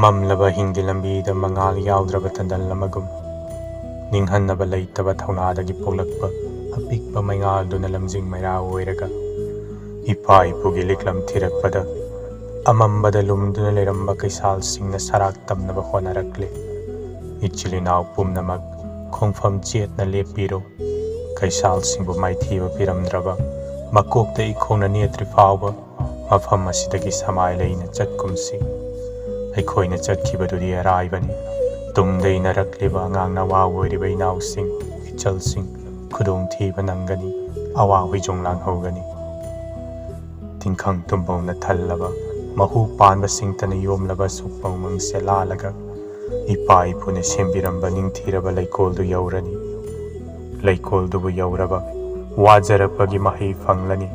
ꯃꯝꯂꯕ ꯍꯤꯡꯒꯤ ꯂꯝꯕꯤꯗ ꯃꯉꯥꯜ ꯌꯥꯎꯗ꯭ꯔꯕ ꯇꯟꯗꯜ ꯑꯃꯒꯨꯝ ꯅꯤꯡꯍꯟꯅꯕ ꯂꯩꯇꯕ ꯊꯧꯅꯥꯗꯒꯤ ꯄꯣꯛꯂꯛꯄ ꯑꯄꯤꯛꯄ ꯃꯩꯉꯥꯜꯗꯨꯅ ꯂꯝꯖꯤꯡ ꯃꯩꯔꯥ ꯑꯣꯏꯔꯒ ꯏꯄꯥ ꯏꯄꯨꯒꯤ ꯂꯤꯛꯂꯝ ꯊꯤꯔꯛꯄꯗ ꯑꯃꯝꯕꯗ ꯂꯨꯝꯗꯨꯅ ꯂꯩꯔꯝꯕ ꯀꯩꯁꯥꯜꯁꯤꯡꯅ ꯁꯔꯥꯛ ꯇꯝꯅꯕ ꯍꯣꯠꯅꯔꯛꯂꯤ꯫ ꯏꯆꯤꯜ ꯏꯅꯥꯎ ꯄꯨꯝꯅꯃꯛ ꯈꯣꯡꯐꯝ ꯆꯦꯠꯅ ꯂꯦꯞꯄꯤꯔꯣ, ꯀꯩꯁꯥꯜꯁꯤꯡꯕꯨ ꯃꯥꯏꯊꯤꯕ ꯄꯤꯔꯝꯗ꯭ꯔꯕ ꯃꯀꯣꯛꯇ ꯏꯈꯣꯡꯅ ꯅꯦꯠꯇ꯭ꯔꯤ ꯐꯥꯎꯕ ꯃꯐꯝ ꯑꯁꯤꯗꯒꯤ ꯁꯃꯥꯏ ꯂꯩꯅ ꯆꯠꯀꯨꯝꯁꯤ꯫ ꯑꯩꯈꯣꯏꯅ ꯆꯠꯈꯤꯕꯗꯨꯗꯤ ꯑꯔꯥꯏꯕꯅꯤ꯫ ꯇꯨꯡꯗ ꯏꯟꯅꯔꯛꯂꯤꯕ ꯑꯉꯥꯡ ꯅꯋꯥ ꯑꯣꯏꯔꯤꯕ ꯏꯅꯥꯎꯁꯤꯡ ꯏꯆꯜꯁꯤꯡ ꯈꯨꯗꯣꯡꯊꯤꯕ ꯅꯪꯒꯅꯤ, ꯑꯋꯥ ꯍꯣꯏꯖꯣꯡ ꯂꯥꯡꯍꯧꯒꯅꯤ꯫ ꯇꯤꯡꯈꯪ ꯇꯨꯝꯕꯧꯅ ꯊꯜꯂꯕ ꯃꯍꯨ ꯄꯥꯟꯕ ꯁꯤꯡꯇꯅ ꯌꯣꯝꯂꯕ ꯁꯨꯛꯄ ꯎꯃꯪꯁꯦ ꯂꯥꯜꯂꯒ ꯏꯄꯥ ꯏꯄꯨꯅ ꯁꯦꯝꯕꯤꯔꯝꯕ ꯅꯤꯡꯊꯤꯔꯕ ꯂꯩꯀꯣꯜꯗꯨ ꯌꯧꯔꯅꯤ꯫ ꯂꯩꯀꯣꯜꯗꯨꯕꯨ ꯌꯧꯔꯕ ꯋꯥꯖꯔꯛꯄꯒꯤ ꯃꯍꯩ ꯐꯪꯂꯅꯤ,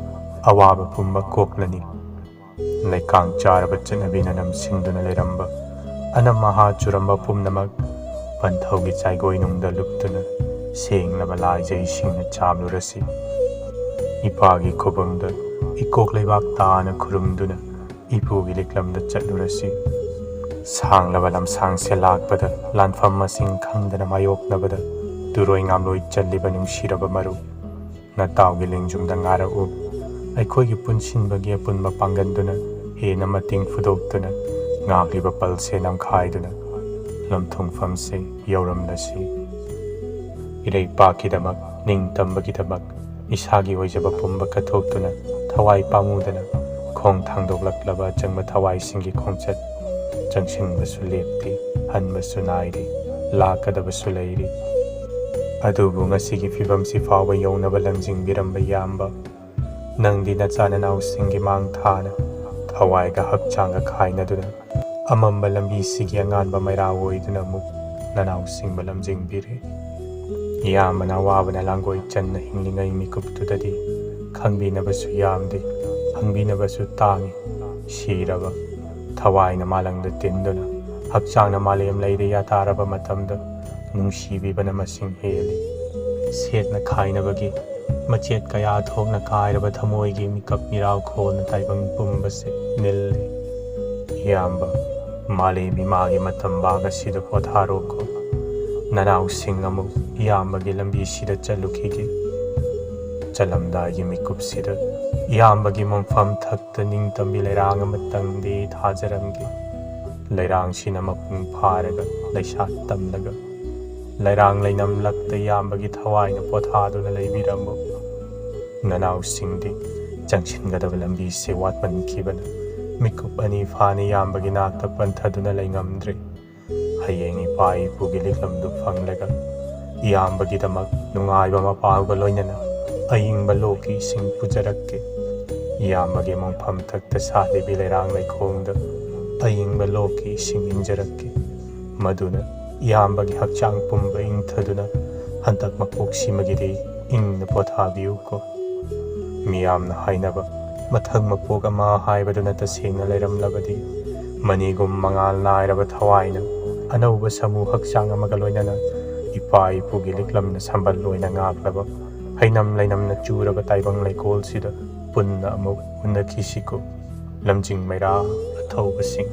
ꯑꯋꯥꯕ ꯄꯨꯝꯕ ꯀꯣꯛꯂꯅꯤ꯫ ꯂꯩꯀꯥꯡ ꯆꯥꯔꯕ ꯆꯠꯅꯕꯤꯅ ꯅꯝꯁꯤꯟꯗꯨꯅ ꯂꯩꯔꯝꯕ ꯑꯅꯝ ꯑꯍꯥ ꯆꯨꯔꯝꯕ ꯄꯨꯝꯅꯃꯛ ꯄꯟꯊꯧꯒꯤ ꯆꯥꯏꯒꯣꯏꯅꯨꯡꯗ ꯂꯨꯞꯇꯨꯅ ꯁꯦꯡꯂꯕ ꯂꯥꯏꯖꯩꯁꯤꯡꯅ ꯆꯥꯝꯂꯨꯔꯁꯤ꯫ ꯏꯄꯥꯒꯤ ꯈꯨꯕꯝꯗ ꯏꯀꯣꯛ ꯂꯩꯕꯥꯛ ꯇꯥꯅ ꯈꯨꯔꯨꯝꯗꯨꯅ ꯏꯄꯨꯒꯤ ꯂꯤꯛꯂꯝꯗ ꯆꯠꯂꯨꯔꯁꯤ꯫ ꯁꯥꯡꯂꯕ ꯂꯝꯁꯥꯡꯁꯦ ꯂꯥꯛꯄꯗ ꯂꯥꯟꯐꯝ ꯃꯁꯤꯡ ꯈꯪꯗꯅ ꯃꯥꯌꯣꯛꯅꯕꯗ ꯇꯨꯔꯣꯏ ꯉꯥꯝꯂꯣꯏ ꯆꯜꯂꯤꯕ ꯅꯨꯡꯁꯤꯔꯕ ꯃꯔꯨꯞ, ꯅꯇꯥꯎꯒꯤ ꯂꯦꯡꯖꯨꯝꯗ ꯉꯥꯔꯛꯎ꯫ ꯑꯩꯈꯣꯏꯒꯤ ꯄꯨꯟꯁꯤꯟꯕꯒꯤ ꯑꯄꯨꯟꯕ ꯄꯥꯡꯒꯟꯗꯨꯅ ꯍꯦꯟꯅ ꯃꯇꯤꯡ ꯐꯨꯗꯣꯛꯇꯨꯅ ꯉꯥꯛꯂꯤꯕ ꯄꯜꯁꯦ ꯅꯝꯈꯥꯏꯗꯨꯅ ꯂꯝꯊꯨꯡꯐꯝꯁꯦ ꯌꯧꯔꯝꯂꯁꯤ꯫ ꯏꯔꯩꯄꯥꯛꯀꯤꯗꯃꯛ, ꯅꯤꯡꯇꯝꯕꯒꯤꯗꯃꯛ ꯏꯁꯥꯒꯤ ꯑꯣꯏꯖꯕ ꯄꯨꯝꯕ ꯀꯠꯊꯣꯛꯇꯨꯅ ꯊꯋꯥꯏ ꯄꯥꯝꯃꯨꯗꯅ ꯈꯣꯡ ꯊꯥꯡꯗꯣꯛꯂꯛꯂꯕ ꯑꯆꯪꯕ ꯊꯋꯥꯏꯁꯤꯡꯒꯤ ꯈꯣꯡꯆꯠ ꯆꯪꯁꯤꯟꯕꯁꯨ ꯂꯦꯞꯇꯦ, ꯍꯟꯕꯁꯨ ꯅꯥꯏꯗꯦ, ꯂꯥꯛꯀꯗꯕꯁꯨ ꯂꯩꯔꯤ꯫ ꯑꯗꯨꯕꯨ ꯉꯁꯤꯒꯤ ꯐꯤꯕꯝꯁꯤ ꯐꯥꯎꯕ ꯌꯧꯅꯕ ꯂꯝꯖꯤꯡꯕꯤꯔꯝꯕ ꯏꯌꯥꯝꯕ, ꯅꯪꯗꯤ ꯅꯆꯥ ꯅꯅꯥꯎꯁꯤꯡꯒꯤ ꯃꯥꯡ ꯊꯥꯅ ꯊꯋꯥꯏꯒ ꯍꯛꯆꯥꯡꯒ ꯈꯥꯏꯅꯗꯨꯅ ꯑꯃꯝꯕ ꯂꯝꯕꯤꯁꯤꯒꯤ ꯑꯉꯥꯟꯕ ꯃꯩꯔꯥ ꯑꯣꯏꯗꯨꯅ ꯑꯃꯨꯛ ꯅꯅꯥꯎꯁꯤꯡꯕꯨ ꯂꯝꯖꯤꯡꯕꯤꯔꯤ꯫ ꯏꯌꯥꯝꯕꯅ ꯑꯋꯥꯕꯅ ꯂꯥꯡꯒꯣꯏ ꯆꯟꯅ ꯍꯤꯡꯂꯤꯉꯩ ꯃꯤꯀꯨꯞꯇꯨꯗꯗꯤ ꯈꯪꯕꯤꯅꯕꯁꯨ ꯌꯥꯝꯗꯦ, ꯍꯪꯕꯤꯅꯕꯁꯨ ꯇꯥꯡꯏ꯫ ꯁꯤꯔꯕ ꯊꯋꯥꯏꯅ ꯃꯥꯂꯪꯗ ꯇꯤꯟꯗꯨꯅ ꯍꯛꯆꯥꯡꯅ ꯃꯥꯂꯦꯝ ꯂꯩꯗ ꯌꯥꯇꯥꯔꯕ ꯃꯇꯝꯗ ꯅꯨꯡꯁꯤꯕꯤꯕꯅ ꯃꯁꯤꯡ ꯍꯦꯜꯂꯤ꯫ ꯁꯦꯠꯅ ꯈꯥꯏꯅꯕꯒꯤ ꯃꯆꯦꯠ ꯀꯌꯥ ꯊꯣꯛꯅ ꯀꯥꯏꯔꯕ ꯊꯃꯣꯏꯒꯤ ꯃꯤꯀꯞ ꯃꯤꯔꯥꯎꯈꯣꯜꯅ ꯇꯥꯏꯕꯪ ꯄꯨꯝꯕꯁꯦ ꯅꯤꯜꯂꯤ꯫ ꯏꯌꯥꯝꯕ, ꯃꯥꯂꯦꯝ ꯏꯃꯥꯒꯤ ꯃꯇꯝꯕꯥꯛ ꯑꯁꯤꯗ ꯄꯣꯊꯥꯔꯣꯀꯣ꯫ ꯅꯅꯥꯎꯁꯤꯡ ꯑꯃꯨꯛ ꯏꯌꯥꯝꯕꯒꯤ ꯂꯝꯕꯤꯁꯤꯗ ꯆꯠꯂꯨꯈꯤꯒꯦ꯫ ꯆꯠꯂꯝꯗꯥꯏꯒꯤ ꯃꯤꯀꯨꯞꯁꯤꯗ ꯏꯌꯥꯝꯕꯒꯤ ꯃꯣꯡꯐꯝ ꯊꯛꯇ ꯅꯤꯡꯇꯝꯕꯤ ꯂꯩꯔꯥꯡ ꯑꯃꯇꯪꯗꯤ ꯊꯥꯖꯔꯝꯒꯦ꯫ ꯂꯩꯔꯥꯡꯁꯤꯅ ꯃꯄꯨꯡ ꯐꯥꯔꯒ ꯂꯩꯁꯥ ꯇꯝꯂꯒ ꯂꯩꯔꯥꯡ ꯂꯩꯅꯝ ꯂꯛꯇ ꯏꯌꯥꯝꯕꯒꯤ ꯊꯋꯥꯏꯅ ꯄꯣꯊꯥꯗꯨꯅ ꯂꯩꯕꯤꯔꯝꯃꯨ꯫ ꯅꯅꯥꯎꯁꯤꯡꯗꯤ ꯆꯪꯁꯤꯟꯒꯗꯕ ꯂꯝꯕꯤꯁꯦ ꯋꯥꯠꯃꯟꯈꯤꯕꯅ ꯃꯤꯀꯨꯞ ꯑꯅꯤ ꯐꯥꯅ ꯏꯌꯥꯝꯕꯒꯤ ꯅꯥꯛꯇ ꯄꯟꯊꯗꯨꯅ ꯂꯩꯉꯝꯗ꯭ꯔꯦ꯫ ꯍꯌꯦꯡ ꯏꯄꯥ ꯏꯄꯨꯒꯤ ꯂꯤꯛꯂꯝꯗꯨ ꯐꯪꯂꯒ ꯏꯌꯥꯝꯕꯒꯤꯗꯃꯛ ꯅꯨꯡꯉꯥꯏꯕ ꯃꯄꯥꯜꯒ ꯂꯣꯏꯅꯅ ꯑꯏꯪꯕ ꯂꯣꯛꯀꯤ ꯏꯁꯤꯡ ꯄꯨꯖꯔꯛꯀꯦ꯫ ꯏꯌꯥꯝꯕꯒꯤ ꯃꯣꯡꯐꯝ ꯊꯛꯇ ꯁꯥꯠꯂꯤꯕꯤ ꯂꯩꯔꯥꯡ ꯂꯩꯈꯣꯡꯗ ꯑꯏꯪꯕ ꯂꯣꯛꯀꯤ ꯏꯁꯤꯡ ꯏꯟꯖꯔꯛꯀꯦ꯫ ꯃꯗꯨꯅ ꯏꯌꯥꯝꯕꯒꯤ ꯍꯛꯆꯥꯡ ꯄꯨꯝꯕ ꯏꯪꯊꯗꯨꯅ ꯍꯟꯗꯛ ꯃꯄꯣꯛꯁꯤꯃꯒꯤꯗꯤ ꯏꯪꯅ ꯄꯣꯊꯥꯕꯤꯌꯨꯀꯣ꯫ ꯃꯤꯌꯥꯝꯅ ꯍꯥꯏꯅꯕ ꯃꯊꯪ ꯃꯄꯣꯛ ꯑꯃ ꯍꯥꯏꯕꯗꯨꯅ ꯇꯁꯦꯡꯅ ꯂꯩꯔꯝꯂꯕꯗꯤ ꯃꯅꯤꯒꯨꯝ ꯃꯉꯥꯜ ꯅꯥꯏꯔꯕ ꯊꯋꯥꯏꯅ ꯑꯅꯧꯕ ꯁꯃꯨ ꯍꯛꯆꯥꯡ ꯑꯃꯒ ꯂꯣꯏꯅꯅ ꯏꯄꯥ ꯏꯄꯨꯒꯤ ꯂꯤꯛꯂꯝꯅ ꯁꯝꯕꯜ ꯑꯣꯏꯅ ꯉꯥꯛꯂꯕ ꯍꯩꯅꯝ ꯂꯩꯅꯝꯅ ꯆꯨꯔꯕ ꯇꯥꯏꯕꯪ ꯂꯩꯀꯣꯜꯁꯤꯗ ꯄꯨꯟꯅ ꯑꯃꯨꯛ ꯎꯅꯈꯤꯁꯤꯀꯣ꯫ ꯂꯝꯖꯤꯡ ꯃꯩꯔꯥ ꯑꯊꯧꯕꯁꯤꯡ꯫